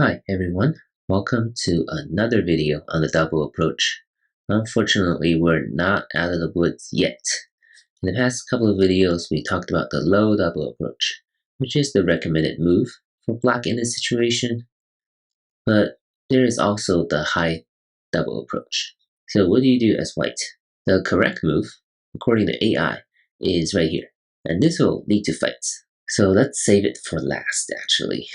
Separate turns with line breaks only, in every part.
Hi everyone, welcome to another video on the double approach. Unfortunately, we're not out of the woods yet. In the past couple of videos, we talked about the low double approach, which is the recommended move for black in this situation, but there is also the high double approach. So what do you do as white? The correct move, according to AI, is right here, and this will lead to fights. So let's save it for last, actually.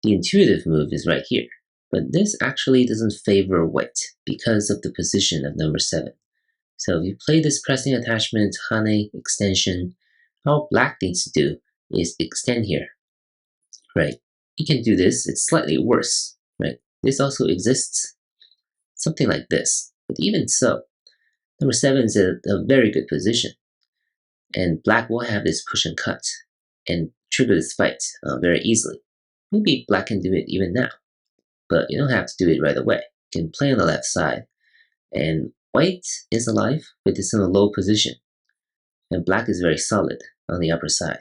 The intuitive move is right here, but this actually doesn't favor white because of the position of number 7. So if you play this pressing attachment, Hane extension, all black needs to do is extend here, right? You can do this, it's slightly worse, right? This also exists, something like this. But even so, number 7 is a very good position, and black will have this push and cut and trigger this fight very easily. Maybe black can do it even now, but you don't have to do it right away. You can play on the left side, and white is alive, but it's in a low position, and black is very solid on the upper side.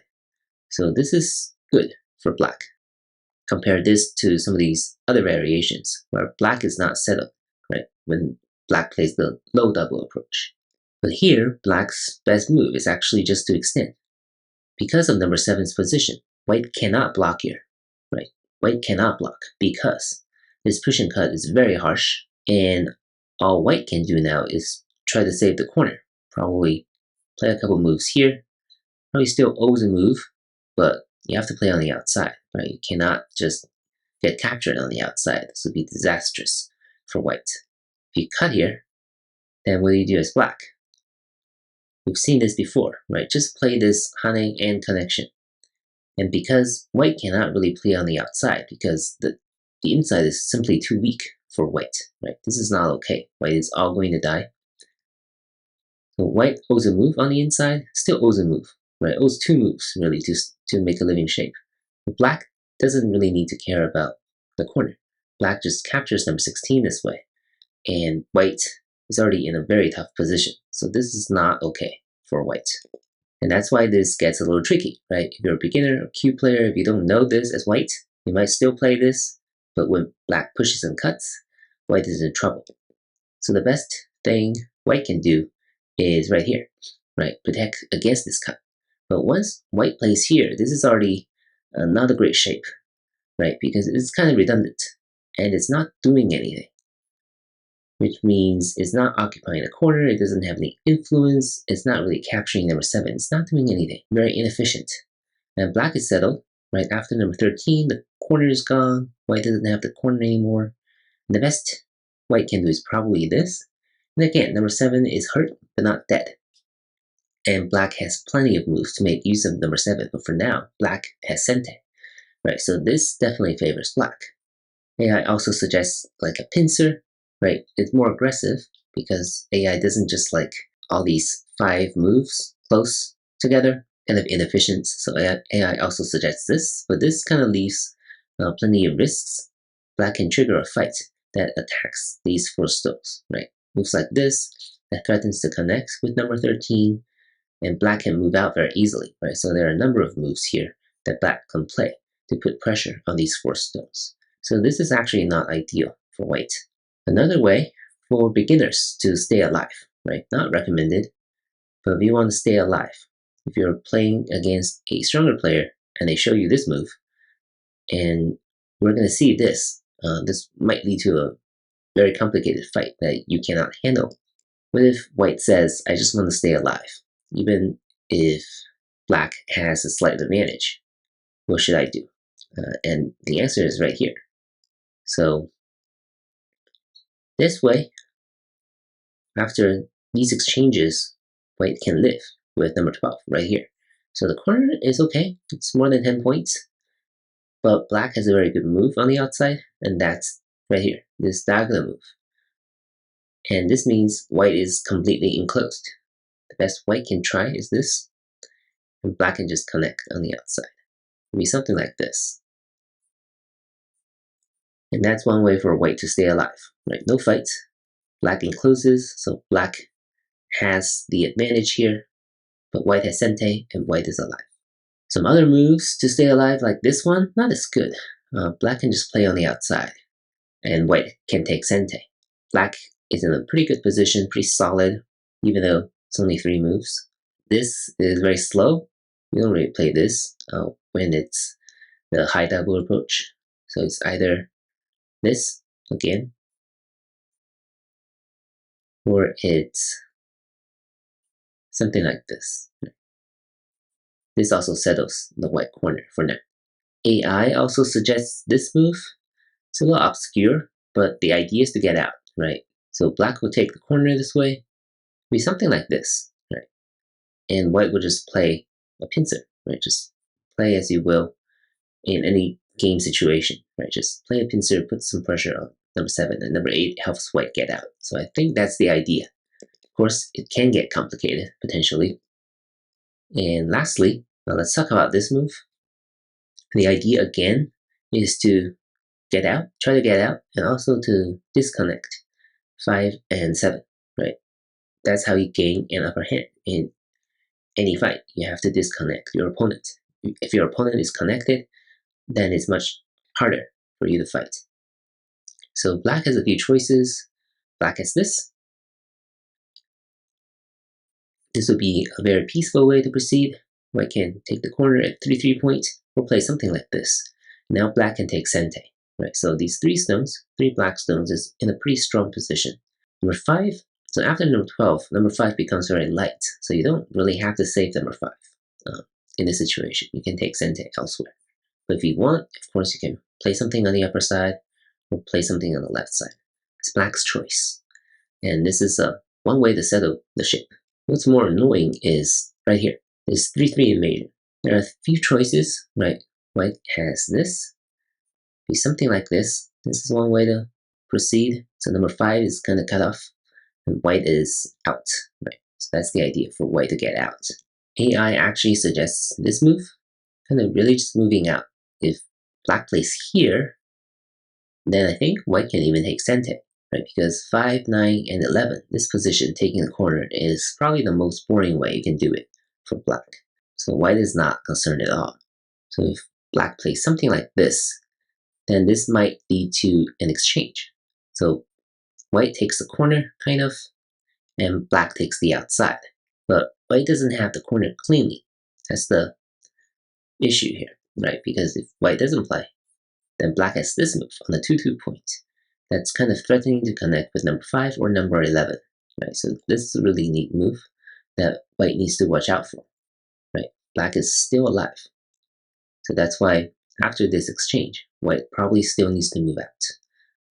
So this is good for black. Compare this to some of these other variations where black is not settled, right? When black plays the low double approach. But here, black's best move is actually just to extend. Because of number 7's position, white cannot block here, right? White cannot block because this push and cut is very harsh, and all white can do now is try to save the corner. Probably play a couple moves here. Probably still owes a move, but you have to play on the outside, right? You cannot just get captured on the outside. This would be disastrous for white. If you cut here, then what do you do as black? We've seen this before, right? Just play this Hane and connection. And because white cannot really play on the outside because the inside is simply too weak for white, right? This is not okay. White is all going to die. So white owes a move on the inside, still owes a move, right? Owes 2 moves really to make a living shape. But black doesn't really need to care about the corner. Black just captures number 16 this way, and white is already in a very tough position. So this is not okay for white. And that's why this gets a little tricky, right? If you're a beginner or Q player, if you don't know this as white, you might still play this, but when black pushes and cuts, white is in trouble. So the best thing white can do is right here, right? Protect against this cut. But once white plays here, this is already not a great shape, right? Because it's kind of redundant, and it's not doing anything, which means it's not occupying a corner, it doesn't have any influence, it's not really capturing number 7, it's not doing anything, very inefficient. And black is settled, right after number 13, the corner is gone, white doesn't have the corner anymore. And the best white can do is probably this. And again, number 7 is hurt, but not dead. And black has plenty of moves to make use of number 7, but for now, black has Sente. Right, so this definitely favors black. AI also suggests like a pincer, right? It's more aggressive because AI doesn't just like all these 5 moves close together, kind of inefficient. So AI also suggests this, but this kind of leaves plenty of risks. Black can trigger a fight that attacks these 4 stones, right? Moves like this that threatens to connect with number 13, and black can move out very easily, right? So there are a number of moves here that black can play to put pressure on these 4 stones. So this is actually not ideal for white. Another way for beginners to stay alive, right? Not recommended, but if you want to stay alive, if you're playing against a stronger player and they show you this move, and we're going to see this, this might lead to a very complicated fight that you cannot handle. What if white says, I just want to stay alive, even if black has a slight advantage? What should I do? And the answer is right here. So this way, after these exchanges, white can live with number 12 right here. So the corner is okay, it's more than 10 points, but black has a very good move on the outside, and that's right here, this diagonal move. And this means white is completely enclosed. The best white can try is this, and black can just connect on the outside. It'll be something like this. And that's one way for white to stay alive, right? No fight. Black encloses, so black has the advantage here, but white has Sente and white is alive. Some other moves to stay alive like this one, not as good. black can just play on the outside, and white can take sente. Black is in a pretty good position, pretty solid, even though it's only 3 moves. This is very slow. We don't really play this when it's the high double approach. So it's either this, again, or it's something like this. This also settles the white corner for now. AI also suggests this move. It's a little obscure, but the idea is to get out, right? So black will take the corner this way, be something like this, right? And white will just play a pincer, right? Just play as you will in any game situation, right? Just play a pincer, put some pressure on number 7, and number 8 helps white get out. So I think that's the idea. Of course, it can get complicated, potentially. And lastly, now let's talk about this move. The idea, again, is to get out, try to get out, and also to disconnect 5 and 7, right? That's how you gain an upper hand in any fight. You have to disconnect your opponent. If your opponent is connected, then it's much harder for you to fight. So black has a few choices. Black has this. This would be a very peaceful way to proceed. White can take the corner at 3-3 point, or play something like this. Now black can take sente, right? So these 3 stones, 3 black stones, is in a pretty strong position. Number 5, so after number 12, number 5 becomes very light, so you don't really have to save number 5 in this situation. You can take sente elsewhere. But if you want, of course, you can play something on the upper side, or play something on the left side. It's black's choice. And this is one way to settle the ship. What's more annoying is right here. There's 3-3 invasion. There are a few choices, right? White has this. Be something like this. This is one way to proceed. So number 5 is kind of cut off, and white is out, right? So that's the idea for white to get out. AI actually suggests this move, kind of really just moving out. If black plays here, then I think white can even take sente, right? Because 5, 9, and 11, this position, taking the corner, is probably the most boring way you can do it for black. So white is not concerned at all. So if black plays something like this, then this might lead to an exchange. So white takes the corner, kind of, and black takes the outside. But white doesn't have the corner cleanly. That's the issue here, right? Because if white doesn't play, then black has this move on the 2-2 point. That's kind of threatening to connect with number 5 or number 11, right? So this is a really neat move that white needs to watch out for, right? Black is still alive. So that's why after this exchange, white probably still needs to move out.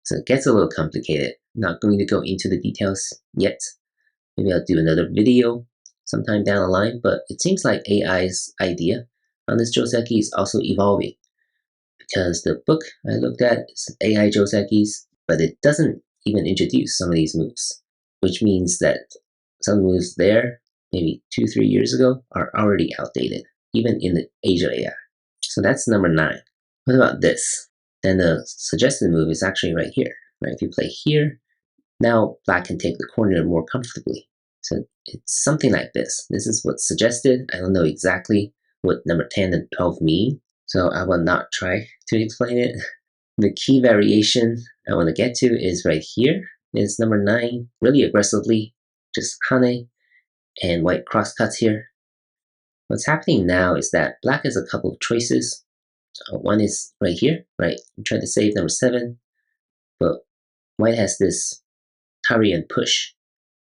So it gets a little complicated. Not going to go into the details yet. Maybe I'll do another video sometime down the line, but it seems like AI's idea on this Joseki is also evolving, because the book I looked at is AI Josekis, but it doesn't even introduce some of these moves, which means that some moves there, maybe 2-3 years ago, are already outdated, even in the age of AI. So that's number 9. What about this? Then the suggested move is actually right here, right? If you play here, now black can take the corner more comfortably. So it's something like this. This is what's suggested. I don't know exactly what number 10 and 12 mean, so I will not try to explain it. The key variation I want to get to is right here. It's number 9, really aggressively, just hane, and white crosscuts here. What's happening now is that black has a couple of choices. One is right here, right? I'm trying to save number 7, but white has this hurry and push,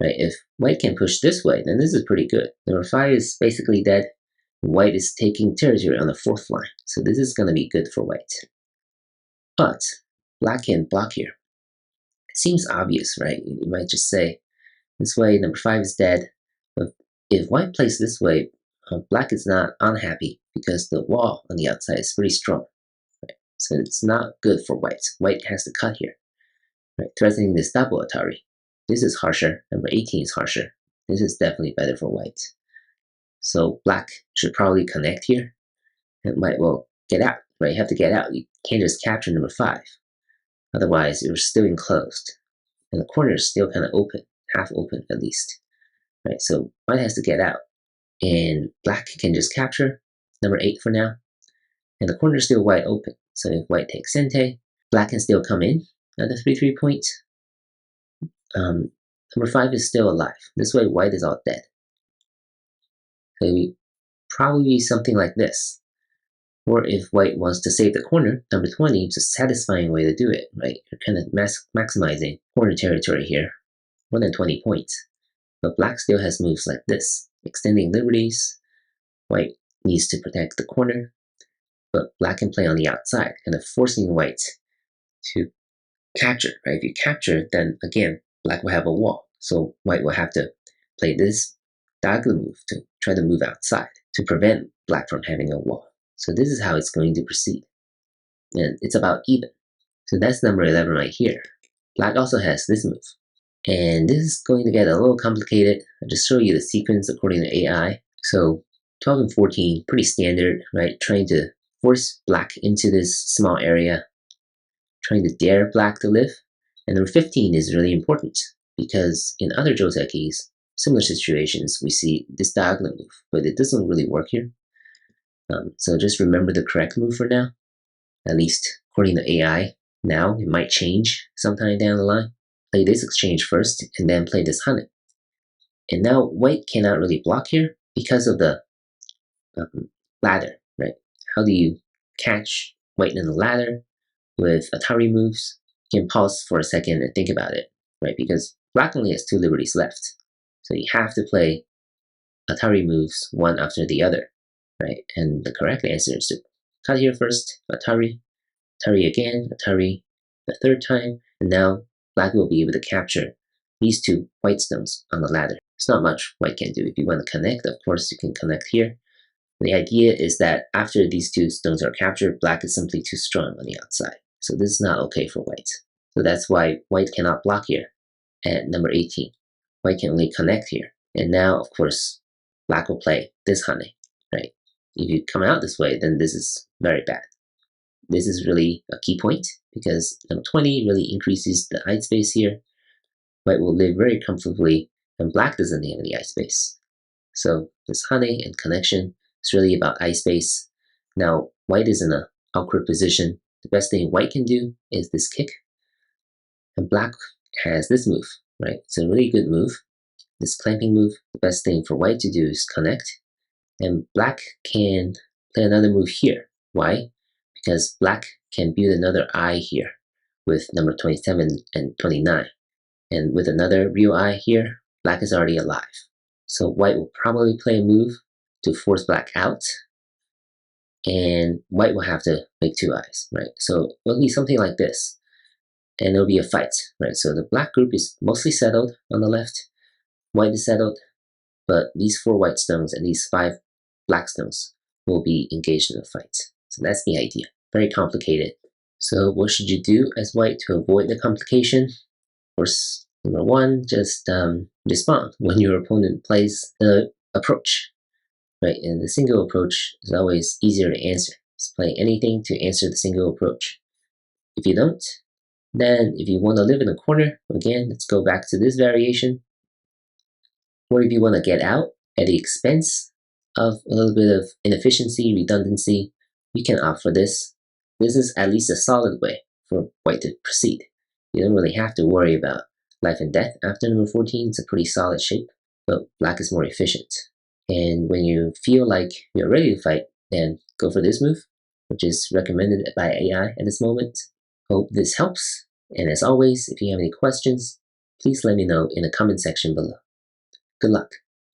right? If white can push this way, then this is pretty good. Number 5 is basically dead. White is taking territory on the 4th line, so this is going to be good for white. But black can block here. It seems obvious, right? You might just say, this way, number 5 is dead. But if white plays this way, black is not unhappy because the wall on the outside is pretty strong, right? So it's not good for white. White has to cut here, right? Threatening this double Atari. This is harsher. Number 18 is harsher. This is definitely better for white. So black should probably connect here, and white will get out, right? You have to get out. You can't just capture number 5. Otherwise, you're still enclosed, and the corner is still kind of open, half open at least, right? So white has to get out, and black can just capture number 8 for now, and the corner is still wide open. So if white takes Sente, black can still come in at the 3-3 point. Number 5 is still alive. This way white is all dead. So it would probably be something like this. Or if white wants to save the corner, number 20 is a satisfying way to do it, right? You're kind of maximizing corner territory here. More than 20 points. But black still has moves like this, extending liberties. White needs to protect the corner, but black can play on the outside, kind of forcing white to capture, right? If you capture, then again, black will have a wall. So white will have to play this diagonal move to try to move outside to prevent black from having a wall. So this is how it's going to proceed. And it's about even. So that's number 11 right here. Black also has this move. And this is going to get a little complicated. I'll just show you the sequence according to AI. So 12 and 14, pretty standard, right? Trying to force black into this small area, trying to dare black to live. And number 15 is really important because in other Josekis, similar situations, we see this diagonal move, but it doesn't really work here. So just remember the correct move for now, at least according to AI. Now it might change sometime down the line. Play this exchange first and then play this Hane. And now white cannot really block here because of the ladder, right? How do you catch white in the ladder with Atari moves? You can pause for a second and think about it, right? Because black only has 2 liberties left. So you have to play Atari moves one after the other, right? And the correct answer is to cut here first, Atari, Atari again, Atari the 3rd time, and now black will be able to capture these 2 white stones on the ladder. It's not much white can do. If you want to connect, of course you can connect here. The idea is that after these 2 stones are captured, black is simply too strong on the outside. So this is not okay for white. So that's why white cannot block here at number 18. White can only connect here. And now, of course, black will play this Hane, right? If you come out this way, then this is very bad. This is really a key point because number 20 really increases the eye space here. White will live very comfortably and black doesn't have any eye space. So this Hane and connection is really about eye space. Now white is in an awkward position. The best thing white can do is this kick. And black has this move, right? It's a really good move. This clamping move, the best thing for white to do is connect. And black can play another move here. Why? Because black can build another eye here with number 27 and 29. And with another real eye here, black is already alive. So white will probably play a move to force black out. And white will have to make 2 eyes, right? So it'll be something like this. And it'll be a fight, right? So the black group is mostly settled on the left. White is settled. But these 4 white stones and these 5 black stones will be engaged in a fight. So that's the idea. Very complicated. So what should you do as white to avoid the complication? Of course, number 1, just respond when your opponent plays the approach. Right, and the single approach is always easier to answer. Just play anything to answer the single approach. If you don't, then if you want to live in a corner, again, let's go back to this variation. Or if you want to get out at the expense of a little bit of inefficiency, redundancy, you can opt for this. This is at least a solid way for white to proceed. You don't really have to worry about life and death after number 14. It's a pretty solid shape, but black is more efficient. And when you feel like you're ready to fight, then go for this move, which is recommended by AI at this moment. Hope this helps. And as always, if you have any questions, please let me know in the comment section below. Good luck.